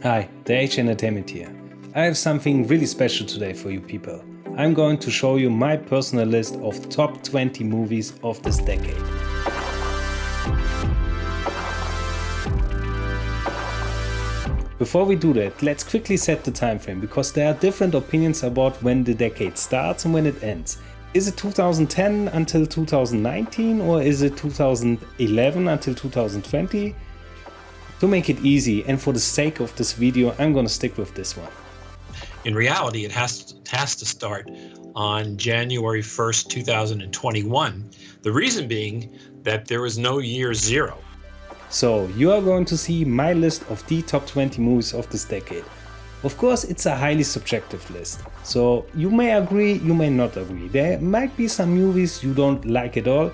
Hi, TheH Entertainment here. I have something really special today for you people. I'm going to show you my personal list of top 20 movies of this decade. Before we do that, let's quickly set the time frame because there are different opinions about when the decade starts and when it ends. Is it 2010 until 2019 or is it 2011 until 2020? To make it easy and for the sake of this video, I'm gonna stick with this one. In reality, it has to start on January 1st, 2021. The reason being that there was no year zero. So you are going to see my list of the top 20 movies of this decade. Of course, it's a highly subjective list. So you may agree, you may not agree. There might be some movies you don't like at all,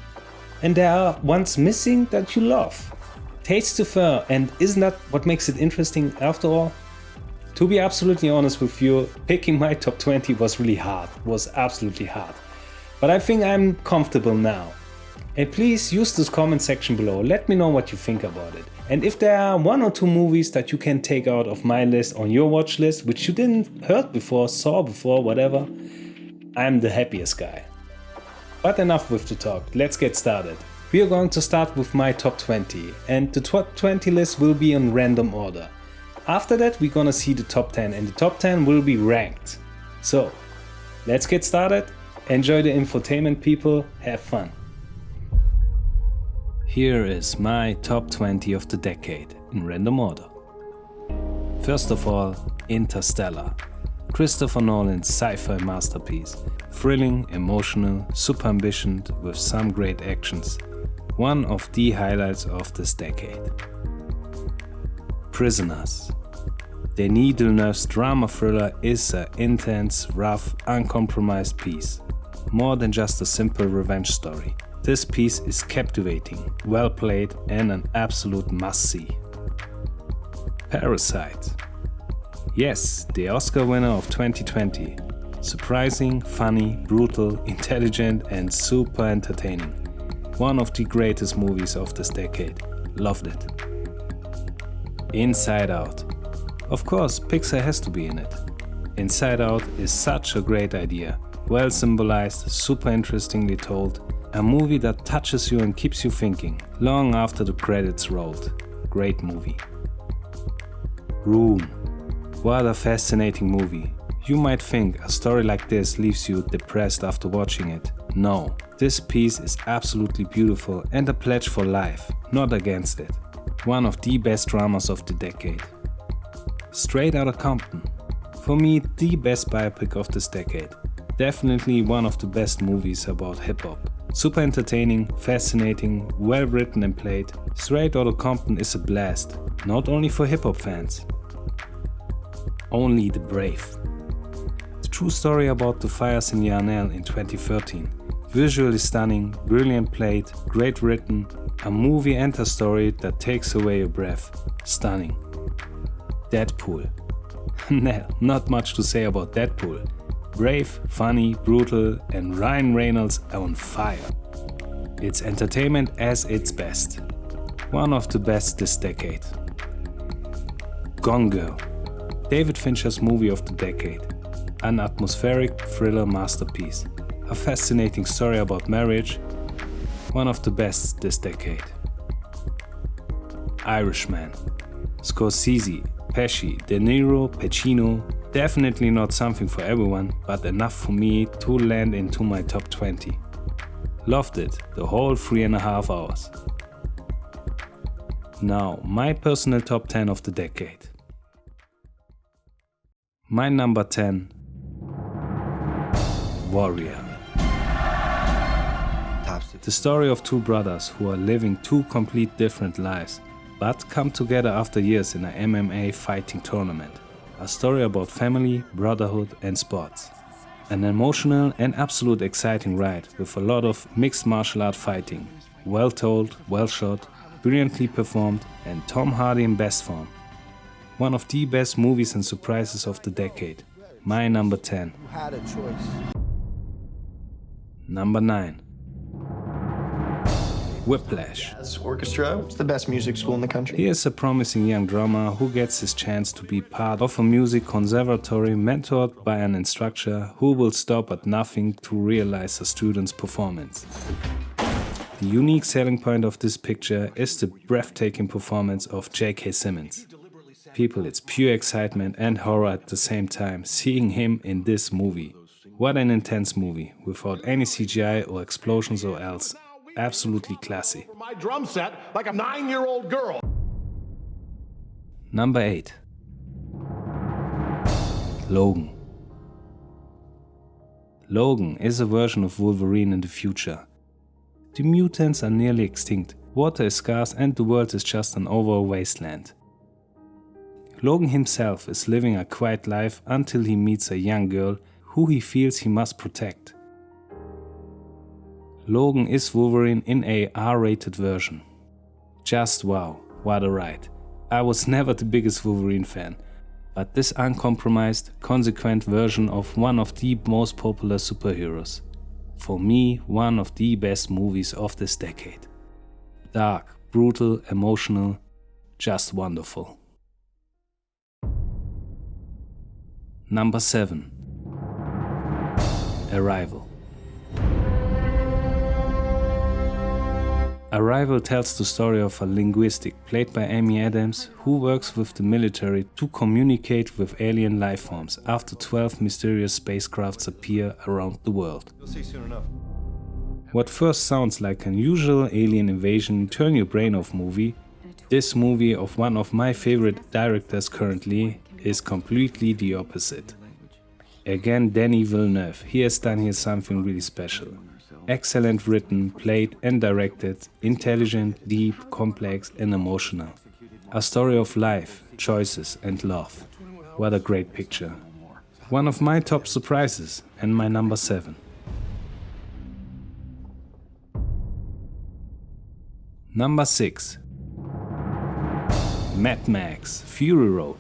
and there are ones missing that you love. Taste differ, and isn't that what makes it interesting after all? To be absolutely honest with you, picking my top 20 was really hard, was absolutely hard. But I think I'm comfortable now. And please use this comment section below, let me know what you think about it. And if there are one or two movies that you can take out of my list on your watch list, which you didn't heard before, saw before, whatever, I'm the happiest guy. But enough with the talk, let's get started. We are going to start with my top 20, and the top 20 list will be in random order. After that we're gonna see the top 10, and the top 10 will be ranked. So, let's get started. Enjoy the infotainment, people, have fun. Here is my top 20 of the decade, in random order. First of all, Interstellar. Christopher Nolan's sci-fi masterpiece. Thrilling, emotional, super ambitious with some great actions. One of the highlights of this decade. Prisoners. Denis Villeneuve's drama thriller is an intense, rough, uncompromised piece. More than just a simple revenge story. This piece is captivating, well played and an absolute must-see. Parasite. Yes, the Oscar winner of 2020. Surprising, funny, brutal, intelligent and super entertaining. One of the greatest movies of this decade. Loved it. Inside Out. Of course, Pixar has to be in it. Inside Out is such a great idea. Well symbolized, super interestingly told. A movie that touches you and keeps you thinking, long after the credits rolled. Great movie. Room. What a fascinating movie. You might think a story like this leaves you depressed after watching it. No, this piece is absolutely beautiful and a pledge for life, not against it. One of the best dramas of the decade. Straight Outta Compton. For me, the best biopic of this decade. Definitely one of the best movies about hip-hop. Super entertaining, fascinating, well written and played. Straight Outta Compton is a blast, not only for hip-hop fans. Only the Brave. The true story about the fires in Yarnell in 2013. Visually stunning, brilliant played, great written, a movie and a story that takes away your breath. Stunning. Deadpool. No, not much to say about Deadpool. Brave, funny, brutal, and Ryan Reynolds on fire. It's entertainment as its best. One of the best this decade. Gone Girl. David Fincher's movie of the decade. An atmospheric thriller masterpiece. A fascinating story about marriage. One of the best this decade. Irishman. Scorsese, Pesci, De Niro, Pacino. Definitely not something for everyone, but enough for me to land into my top 20. Loved it, the whole 3.5 hours. Now, my personal top 10 of the decade. My number 10. Warrior. The story of two brothers who are living two complete different lives, but come together after years in an MMA fighting tournament. A story about family, brotherhood and sports. An emotional and absolute exciting ride with a lot of mixed martial art fighting. Well told, well shot, brilliantly performed and Tom Hardy in best form. One of the best movies and surprises of the decade. My number 10. Number 9. Whiplash. Jazz orchestra. It's the best music school in the country. Here's a promising young drummer who gets his chance to be part of a music conservatory mentored by an instructor who will stop at nothing to realize a student's performance. The unique selling point of this picture is the breathtaking performance of J.K. Simmons. People, it's pure excitement and horror at the same time seeing him in this movie. What an intense movie, without any CGI or explosions or else. Absolutely classy. My drum set like a 9-year-old girl. Number 8. Logan. Logan is a version of Wolverine in the future. The mutants are nearly extinct, water is scarce and the world is just an overall wasteland. Logan himself is living a quiet life until he meets a young girl who he feels he must protect. Logan is Wolverine in a R-rated version. Just wow, what a ride. I was never the biggest Wolverine fan, but this uncompromised, consequent version of one of the most popular superheroes. For me, one of the best movies of this decade. Dark, brutal, emotional, just wonderful. Number 7. Arrival. Arrival tells the story of a linguistic, played by Amy Adams, who works with the military to communicate with alien life forms after 12 mysterious spacecrafts appear around the world. You'll see soon enough. What first sounds like an usual alien invasion, turn your brain off movie, this movie of one of my favorite directors currently is completely the opposite. Again, Denis Villeneuve, he has done here something really special. Excellent written, played and directed, intelligent, deep, complex and emotional. A story of life, choices and love. What a great picture. One of my top surprises and my number 7. Number 6. Mad Max Fury Road.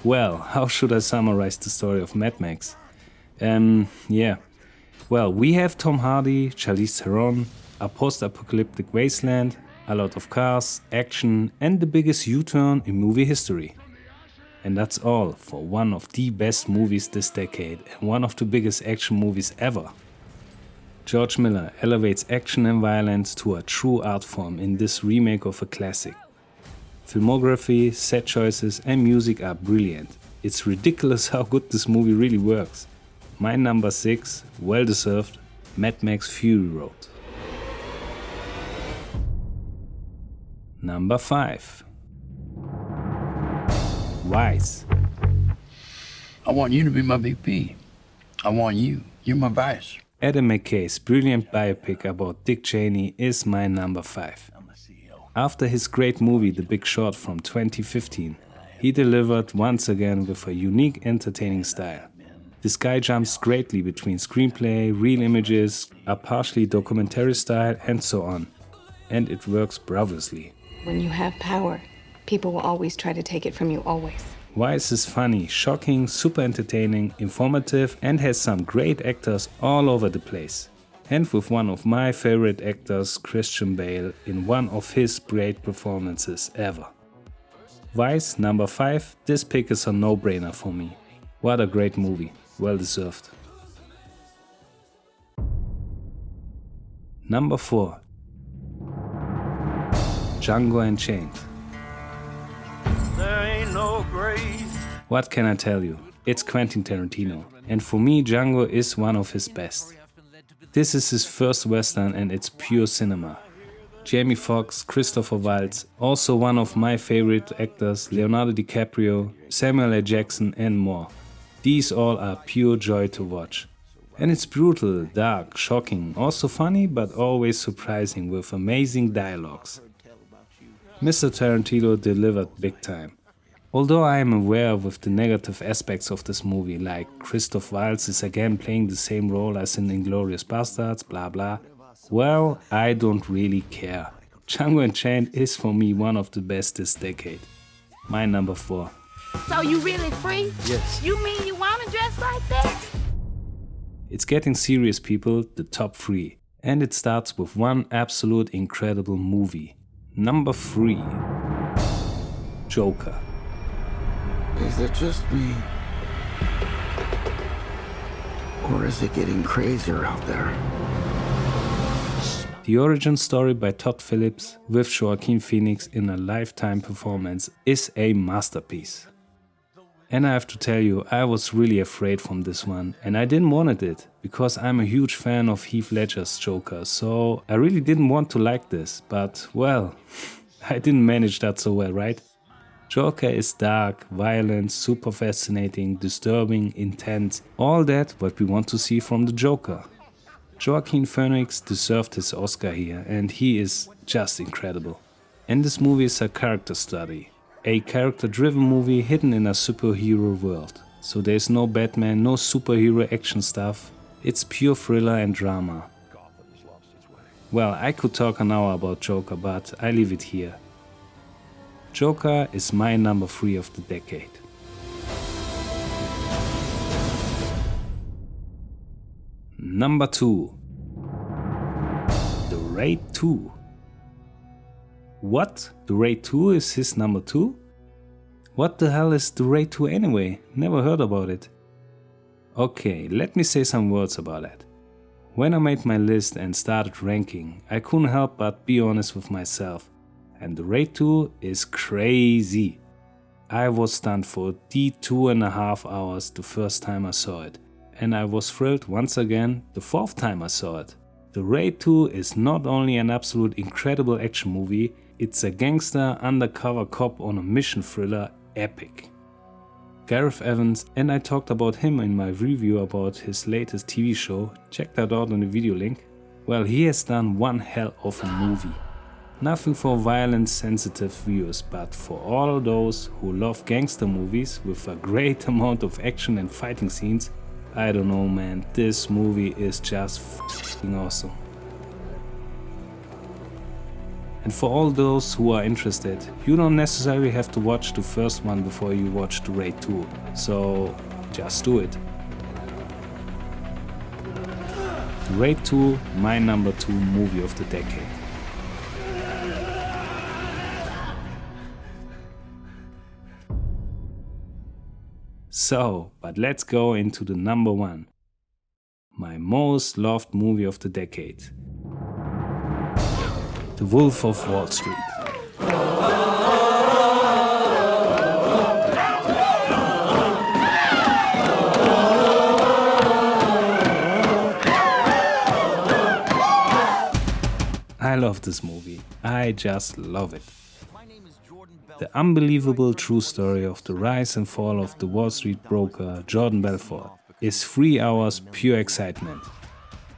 Well, how should I summarize the story of Mad Max? Well, we have Tom Hardy, Charlize Theron, a post-apocalyptic wasteland, a lot of cars, action and the biggest U-turn in movie history. And that's all for one of the best movies this decade and one of the biggest action movies ever. George Miller elevates action and violence to a true art form in this remake of a classic. Filmography, set choices and music are brilliant. It's ridiculous how good this movie really works. My number 6, well deserved, Mad Max Fury Road. Number 5. Vice. I want you to be my VP. I want you. You're my vice. Adam McKay's brilliant biopic about Dick Cheney is my number 5. After his great movie The Big Short from 2015, he delivered once again with a unique, entertaining style. This guy jumps greatly between screenplay, real images, a partially documentary style and so on. And it works bravely. When you have power, people will always try to take it from you, always. Vice is funny, shocking, super entertaining, informative and has some great actors all over the place. And with one of my favorite actors, Christian Bale, in one of his great performances ever. Vice, number 5, this pick is a no-brainer for me. What a great movie, well deserved. Number 4. Django Unchained. There ain't no grace. What can I tell you? It's Quentin Tarantino, and for me Django is one of his best. This is his first western and it's pure cinema. Jamie Foxx, Christopher Waltz, also one of my favorite actors, Leonardo DiCaprio, Samuel L. Jackson and more. These all are pure joy to watch. And it's brutal, dark, shocking, also funny but always surprising with amazing dialogues. Mr. Tarantino delivered big time. Although I am aware with the negative aspects of this movie, like Christoph Waltz is again playing the same role as in Inglourious Basterds, blah blah, well, I don't really care. Django Unchained is for me one of the best this decade. My number 4. So you really free? Yes. You mean you wanna dress like that? It's getting serious, people, the top 3. And it starts with one absolute incredible movie. Number 3. Joker. Is it just me? Or is it getting crazier out there? The origin story by Todd Phillips with Joaquin Phoenix in a lifetime performance is a masterpiece. And I have to tell you, I was really afraid from this one, and I didn't want it because I'm a huge fan of Heath Ledger's Joker, so I really didn't want to like this, but well, I didn't manage that so well, right? Joker is dark, violent, super fascinating, disturbing, intense, all that what we want to see from the Joker. Joaquin Phoenix deserved his Oscar here, and he is just incredible. And this movie is a character study. A character-driven movie hidden in a superhero world. So there's no Batman, no superhero action stuff. It's pure thriller and drama. Well, I could talk an hour about Joker, but I leave it here. Joker is my number 3 of the decade. Number 2. The Raid 2. What? The Raid 2 is his number 2? What the hell is The Raid 2 anyway? Never heard about it. Okay, let me say some words about it. When I made my list and started ranking, I couldn't help but be honest with myself. And The Raid 2 is crazy. I was stunned for the 2.5 hours the first time I saw it. And I was thrilled once again the 4th time I saw it. The Raid 2 is not only an absolute incredible action movie, it's a gangster undercover cop on a mission thriller epic. Gareth Evans, and I talked about him in my review about his latest TV show, check that out on the video link. Well, he has done one hell of a movie. Nothing for violence sensitive viewers, but for all those who love gangster movies with a great amount of action and fighting scenes, I don't know man, this movie is just f***ing awesome. And for all those who are interested, you don't necessarily have to watch the first one before you watch The Raid 2, so just do it. The Raid 2, my number 2 movie of the decade. So, but let's go into the number 1. My most loved movie of the decade. The Wolf of Wall Street. I love this movie. I just love it. The unbelievable true story of the rise and fall of the Wall Street broker Jordan Belfort is 3 hours pure excitement.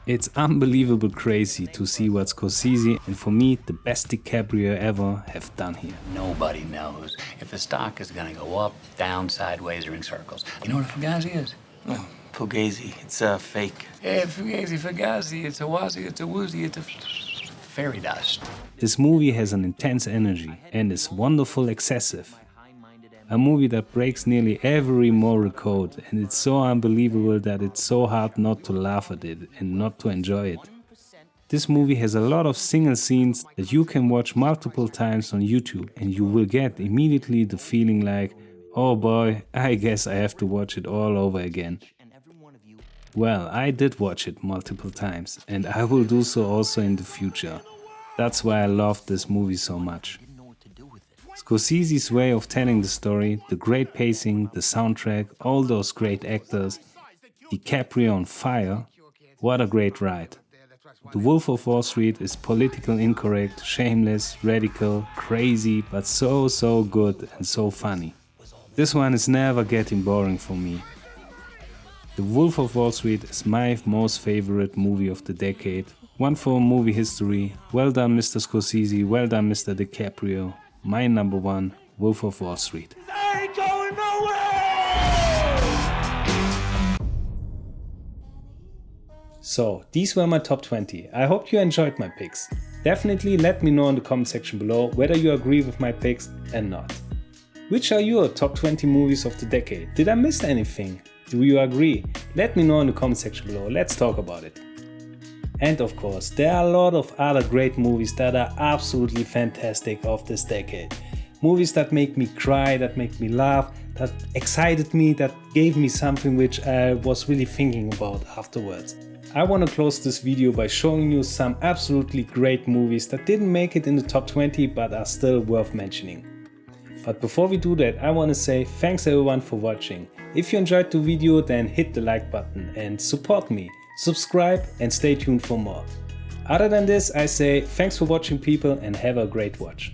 It's unbelievable crazy to see what Scorsese and for me the best DiCaprio ever have done here. Nobody knows if the stock is going to go up, down, sideways, or in circles. You know what a Fugazi is? Oh, Fugazi. It's fake. Yeah, Fugazi, Fugazi, it's a wazi, it's a woozy, it's a fairy dust. This movie has an intense energy and is wonderful excessive. A movie that breaks nearly every moral code, and it's so unbelievable that it's so hard not to laugh at it and not to enjoy it. This movie has a lot of single scenes that you can watch multiple times on YouTube and you will get immediately the feeling like, oh boy, I guess I have to watch it all over again. Well, I did watch it multiple times and I will do so also in the future. That's why I love this movie so much. Scorsese's way of telling the story, the great pacing, the soundtrack, all those great actors, DiCaprio on fire, what a great ride. The Wolf of Wall Street is political incorrect, shameless, radical, crazy, but so good and so funny. This one is never getting boring for me. The Wolf of Wall Street is my most favorite movie of the decade. One for movie history. Well done Mr. Scorsese, well done Mr. DiCaprio. My number 1, Wolf of Wall Street. I ain't going nowhere! So, these were my top 20. I hope you enjoyed my picks. Definitely let me know in the comment section below whether you agree with my picks and not. Which are your top 20 movies of the decade? Did I miss anything? Do you agree? Let me know in the comment section below, let's talk about it. And of course, there are a lot of other great movies that are absolutely fantastic of this decade. Movies that make me cry, that make me laugh, that excited me, that gave me something which I was really thinking about afterwards. I want to close this video by showing you some absolutely great movies that didn't make it in the top 20 but are still worth mentioning. But before we do that, I want to say thanks everyone for watching. If you enjoyed the video, then hit the like button and support me, subscribe and stay tuned for more. Other than this, I say thanks for watching people and have a great watch.